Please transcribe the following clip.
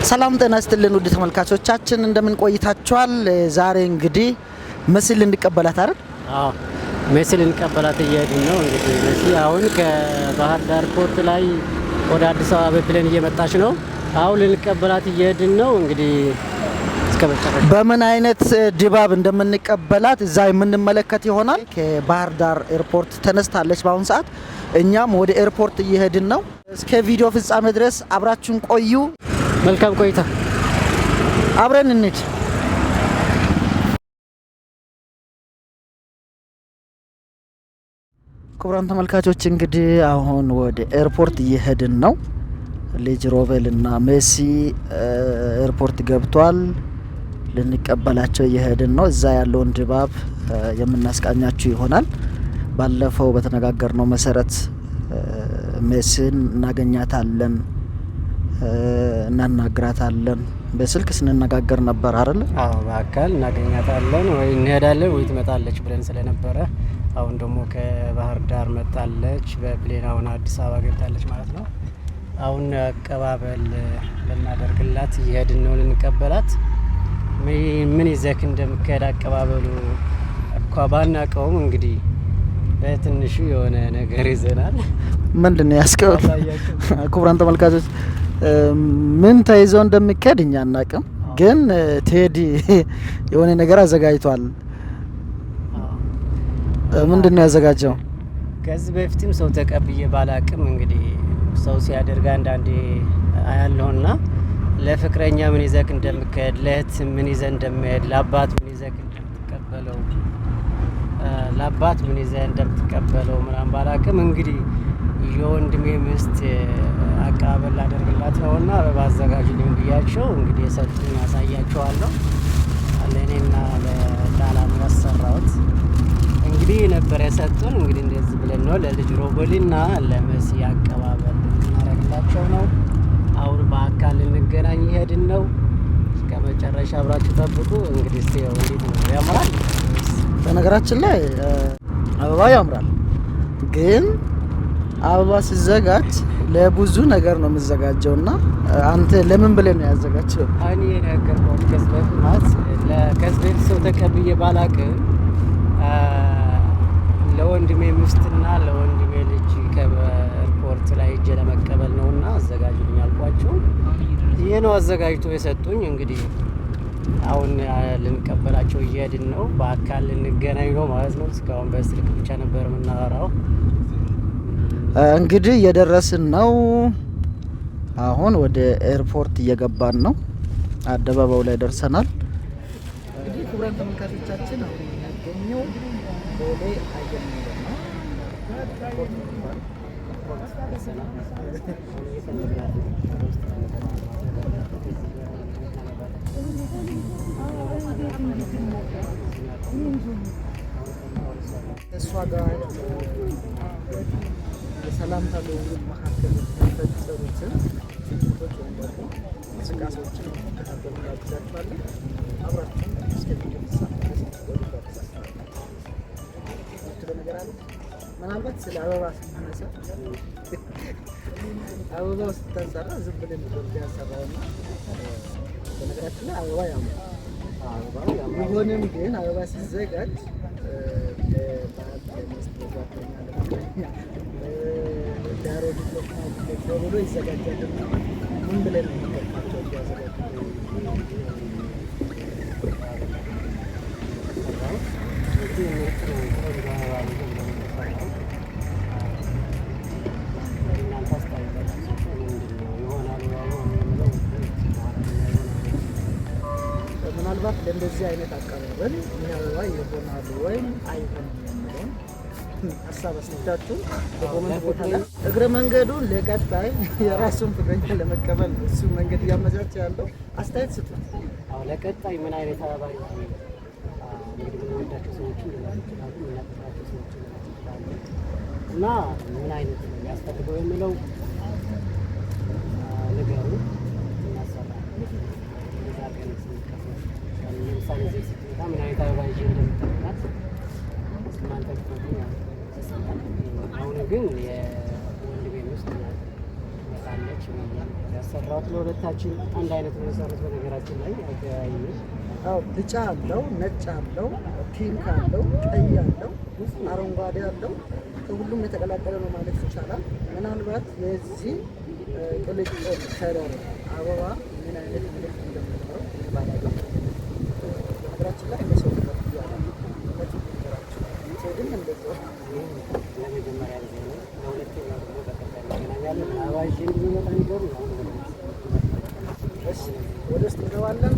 ሰላም ጤና ይስጥልን ውድ ተመልካቾቻችን እንደምን ቆይታችኋል? ዛሬ እንግዲህ መስል እንቀበላት አይደል? አዎ መስል እንቀበላት እየሄድን ነው። እንግዲህ መሲ አሁን ከባህር ዳር ፖርት ላይ ወደ አዲስ አበባ በፕሌን እየመጣች ነው። አሁን ልንቀበላት እየሄድን ነው። እንግዲህ በምን አይነት ድባብ እንደምንቀበላት እዛ የምንመለከት ይሆናል። ከባህር ዳር ኤርፖርት ተነስታለች በአሁን ሰዓት። እኛም ወደ ኤርፖርት እየሄድን ነው። እስከ ቪዲዮ ፍጻሜ ድረስ አብራችሁን ቆዩ። መልካም ቆይታ። አብረን እንሂድ። ክቡራን ተመልካቾች እንግዲህ አሁን ወደ ኤርፖርት እየሄድን ነው። ልጅ ሮቤል እና ሜሲ ኤርፖርት ገብቷል። ልንቀበላቸው እየሄድን ነው። እዛ ያለውን ድባብ የምናስቃኛችሁ ይሆናል። ባለፈው በተነጋገርነው መሰረት ሜሲን እናገኛታለን፣ እናናግራታለን። በስልክ ስንነጋገር ነበር አይደል? አዎ በአካል እናገኛታለን ወይ እንሄዳለን ወይ ትመጣለች ብለን ስለነበረ አሁን ደግሞ ከባህር ዳር መጣለች። በፕሌን አሁን አዲስ አበባ ገብታለች ማለት ነው። አሁን አቀባበል ልናደርግላት እየሄድን ነው ልንቀበላት። ምን ይዘክ እንደምከዳ አቀባበሉ እኮ ባናቀውም እንግዲህ በትንሹ የሆነ ነገር ይዘናል። ምንድነው ያስቀው? ክቡራን ተመልካቾች ምን ተይዞ እንደሚከድ እኛ አናቅም፣ ግን ቴዲ የሆነ ነገር አዘጋጅቷል። ምንድነው ያዘጋጀው? ከዚህ በፊትም ሰው ተቀብዬ ባላቅም እንግዲህ ሰው ሲያደርግ አንዳንዴ አያለሁና ለፍቅረኛ ምን ይዘክ እንደምከድ፣ ለእህት ምን ይዘ እንደምሄድ፣ ለአባት ምን ይዘክ እንደምትቀበለው፣ ለአባት ምን ይዘ እንደምትቀበለው ምናምን ባላቅም እንግዲህ የወንድሜ ሚስት አቀባበል ላደርግላት ነውና አበባ አዘጋጁልኝ ብያቸው እንግዲህ የሰጡኝ ያሳያቸዋለሁ። ለእኔና ለዳላም ያሰራሁት እንግዲህ ነበር የሰጡን። እንግዲህ እንደዚህ ብለን ነው ለልጅ ሮቤልና ለመሲ አቀባበል እናደርግላቸው ነው። አሁን በአካል ልንገናኝ ይሄድን ነው። እስከ መጨረሻ አብራችሁ ጠብቁ። እንግዲህ እስቲ እንዴት ነው ያምራል። በነገራችን ላይ አበባ ያምራል፣ ግን አበባ ሲዘጋጅ ለብዙ ነገር ነው የሚዘጋጀውና አንተ ለምን ብለህ ነው ያዘጋጀው? እኔ ነገርኩት ከስበት ማለት ለከስበት ሰው ተቀብዬ ባላቅም ለወንድሜ ሚስትና ለወንድሜ ልጅ ከኤርፖርት ላይ እጄ ለመቀበል ነውና አዘጋጁልኝ አልኳቸው። ይሄ ነው አዘጋጅቶ የሰጡኝ። እንግዲህ አሁን ልንቀበላቸው እየሄድን ነው። በአካል ልንገናኝ ነው ማለት ነው። እስካሁን በስልክ ብቻ ነበር የምናወራው። እንግዲህ እየደረስን ነው። አሁን ወደ ኤርፖርት እየገባን ነው። አደባባዩ ላይ ደርሰናል። እንግዲህ ክቡራን ተመልካቾቻችን አሁን የሚገኘው ቦሌ አየር መንገድ ነው። እሷ ጋር የሰላምታ ልውውጥ መካከል የተፈጠሩትን ችግሮች ወይም ደግሞ እንቅስቃሴዎችን መከታተል ጋብዛችኋለን። አብራችሁን እስከ ቪዲዮ ነገር አለ። ምናልባት ስለ አበባ ስናነሳ አበባው ስታሰራ ዝም ብለን ወርድ ያሰራውና በነገራችን ላይ አበባ ያምራል። ቢሆንም ግን አበባ ሲዘጋጅ ተብሎ ይዘጋጃል። ምን ብለን የሚገርማቸው ያዘጋጁ ምናልባት ለእንደዚህ አይነት አቀባበል ምን አበባ ይሆናሉ ወይም አይሆንም የሚለውን ሀሳብ አስተያየታችሁን በኮሜንት ቦታ ላይ እግረ መንገዱን ለቀጣይ የራሱን ፍቅረኛ ለመቀበል እሱ መንገድ እያመቻቸ ያለው አስተያየት ስጡ። አዎ ለቀጣይ ምን አይነት አበባ እንግዲህ ወዳቸው ሰዎች እንደሚያደርጉ የሚያጠቃቸው ሰዎች እና ምን አይነት ነው የሚያስፈልገው የሚለው ነገሩ እናሰራ እንደዛ ቀን ስንከፍ ለምሳሌ እዚህ ስትመጣ ምን አይነት አበባ ይዤ እንደምትጠብቃት እናንተ ትቆጡኝ። አሁን ግን የወንድሜ ውስጥ መጣለች ያሰራሁት ለሁለታችን አንድ አይነት ነው የሰሩት። በነገራችን ላይ አገያዩ ቢጫ አለው፣ ነጭ አለው፣ ፒንክ አለው፣ ቀይ አለው፣ አረንጓዴ አለው። ከሁሉም የተቀላቀለ ነው ማለት ይቻላል። ምናልባት የዚህ ቅልቅል ከለር አበባ ምን አይነት ምልክት እንደሚኖረው ባላገኝ በነገራችን ላይ እንደ ሰው ነገር ግን እንደዚያው ለመጀመሪያ ጊዜ ነው። ለሁለተኛ ደግሞ በቀጣይ እንገናኛለን። አዋዥ እንዲመጣ ንገሩ። ወደ ውስጥ እንገባለን።